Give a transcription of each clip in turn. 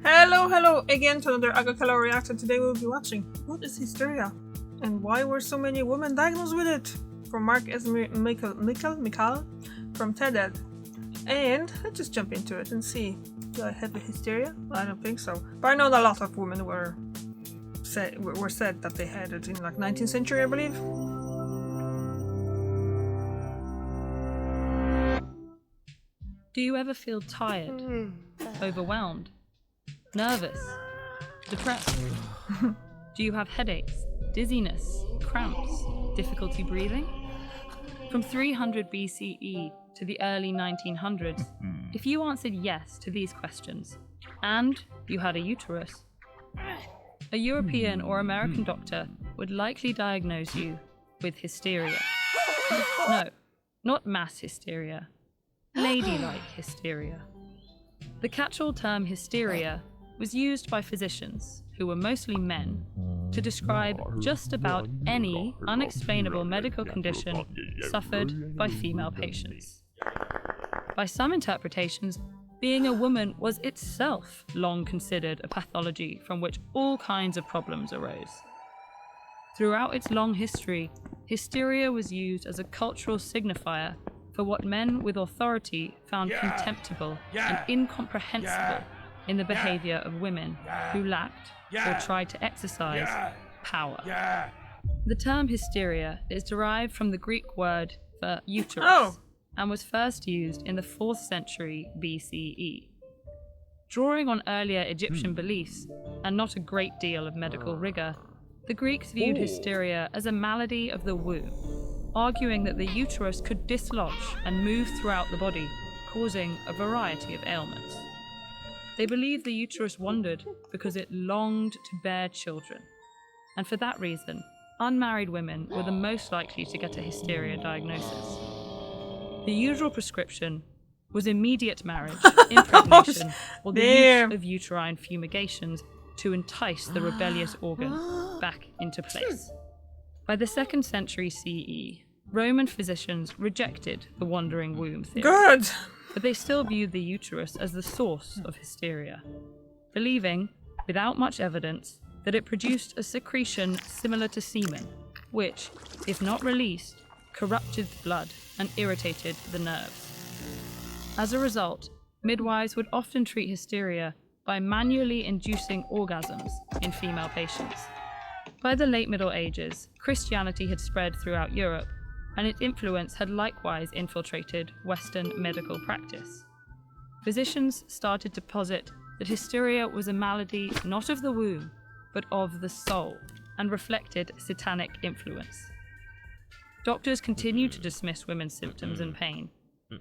Hello again to another Agakala reaction. Today we'll be watching What is Hysteria? And why were so many women diagnosed with it? From Mark S. Micale from TED. And let's just jump into it and see. Do I have a hysteria? I don't think so. But I know that a lot of women were said that they had it in like 19th century, I believe. Do you ever feel tired, overwhelmed, nervous, depressed? Do you have headaches, dizziness, cramps, difficulty breathing? From 300 BCE to the early 1900s, if you answered yes to these questions, and you had a uterus, a European or American doctor would likely diagnose you with hysteria. No, not mass hysteria. Ladylike hysteria. The catch-all term hysteria was used by physicians, who were mostly men, to describe just about any unexplainable medical condition suffered by female patients. By some interpretations, being a woman was itself long considered a pathology from which all kinds of problems arose. Throughout its long history, hysteria was used as a cultural signifier for what men with authority found contemptible and incomprehensible in the behavior of women who lacked or tried to exercise power. The term hysteria is derived from the Greek word for uterus and was first used in the 4th century BCE. Drawing on earlier Egyptian beliefs and not a great deal of medical rigor, the Greeks viewed hysteria as a malady of the womb, arguing that the uterus could dislodge and move throughout the body, causing a variety of ailments. They believed the uterus wandered because it longed to bear children, and for that reason, unmarried women were the most likely to get a hysteria diagnosis. The usual prescription was immediate marriage, impregnation, or the use of uterine fumigations to entice the rebellious organ back into place. By the 2nd century CE, Roman physicians rejected the wandering womb theory, but they still viewed the uterus as the source of hysteria, believing, without much evidence, that it produced a secretion similar to semen, which, if not released, corrupted the blood and irritated the nerves. As a result, midwives would often treat hysteria by manually inducing orgasms in female patients. By the late Middle Ages, Christianity had spread throughout Europe, and its influence had likewise infiltrated Western medical practice. Physicians started to posit that hysteria was a malady not of the womb, but of the soul, and reflected satanic influence. Doctors continued to dismiss women's symptoms and pain,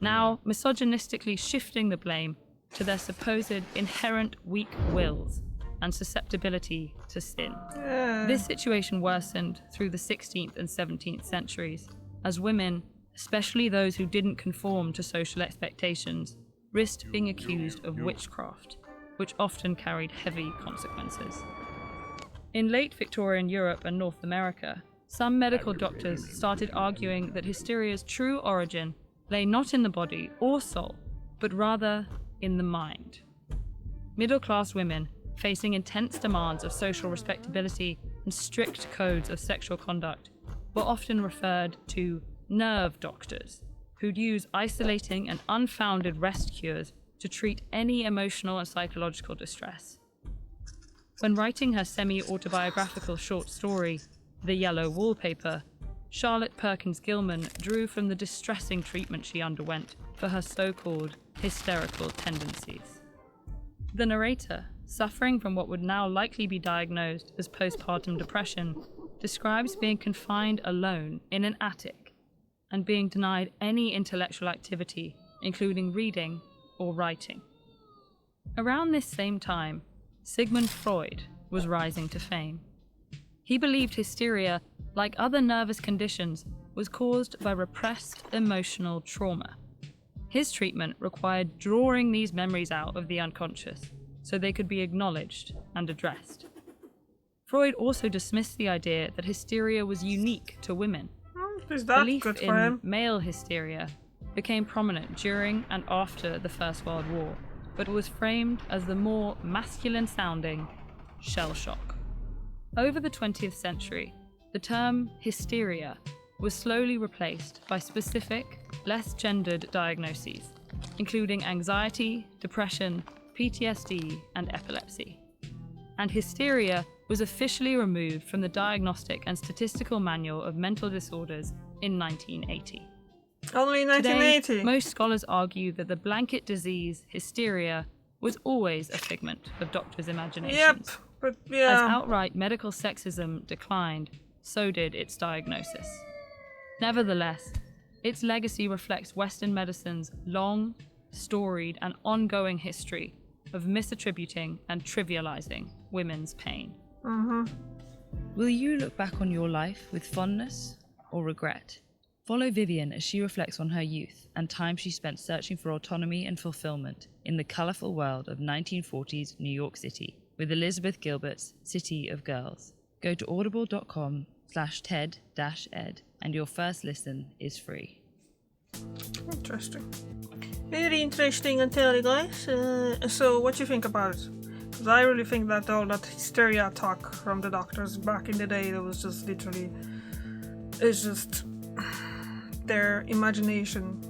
now misogynistically shifting the blame to their supposed inherent weak wills and susceptibility to sin. This situation worsened through the 16th and 17th centuries, as women, especially those who didn't conform to social expectations, risked being accused of witchcraft, which often carried heavy consequences. In late Victorian Europe and North America, some medical doctors started arguing that hysteria's true origin lay not in the body or soul, but rather in the mind. Middle-class women, facing intense demands of social respectability and strict codes of sexual conduct, were often referred to nerve doctors, who'd use isolating and unfounded rest cures to treat any emotional and psychological distress. When writing her semi-autobiographical short story, The Yellow Wallpaper, Charlotte Perkins Gilman drew from the distressing treatment she underwent for her so-called hysterical tendencies. The narrator, suffering from what would now likely be diagnosed as postpartum depression, describes being confined alone in an attic and being denied any intellectual activity, including reading or writing. Around this same time, Sigmund Freud was rising to fame. He believed hysteria, like other nervous conditions, was caused by repressed emotional trauma. His treatment required drawing these memories out of the unconscious so they could be acknowledged and addressed. Freud also dismissed the idea that hysteria was unique to women. Belief in male hysteria became prominent during and after the First World War, but was framed as the more masculine sounding shell shock. Over the 20th century, the term hysteria was slowly replaced by specific, less gendered diagnoses, including anxiety, depression, PTSD, and epilepsy. And hysteria was officially removed from the Diagnostic and Statistical Manual of Mental Disorders in 1980. Only 1980? Today, most scholars argue that the blanket disease, hysteria, was always a figment of doctors' imaginations. Yep, but yeah. As outright medical sexism declined, so did its diagnosis. Nevertheless, its legacy reflects Western medicine's long, storied, and ongoing history of misattributing and trivializing women's pain. Will you look back on your life with fondness or regret? Follow Vivian as she reflects on her youth and time she spent searching for autonomy and fulfillment in the colourful world of 1940s New York City with Elizabeth Gilbert's City of Girls. Go to audible.com/TED-Ed and your first listen is free. Interesting. Very interesting, I tell you guys. So what do you think about it? Because I really think that all that hysteria talk from the doctors back in the day, that was just literally, it's just their imagination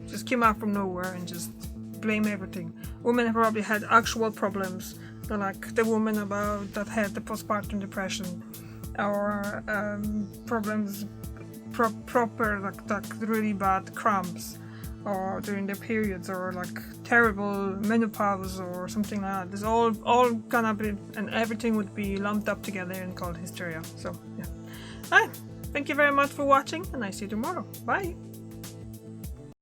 just came out from nowhere and just blame everything. Women have probably had actual problems, like the woman that had the postpartum depression, or problems proper like really bad cramps, or during their periods, or like terrible menopause or something like that. It's all gonna be, and everything would be lumped up together and called hysteria. So yeah. Alright, thank you very much for watching, and I see you tomorrow. Bye.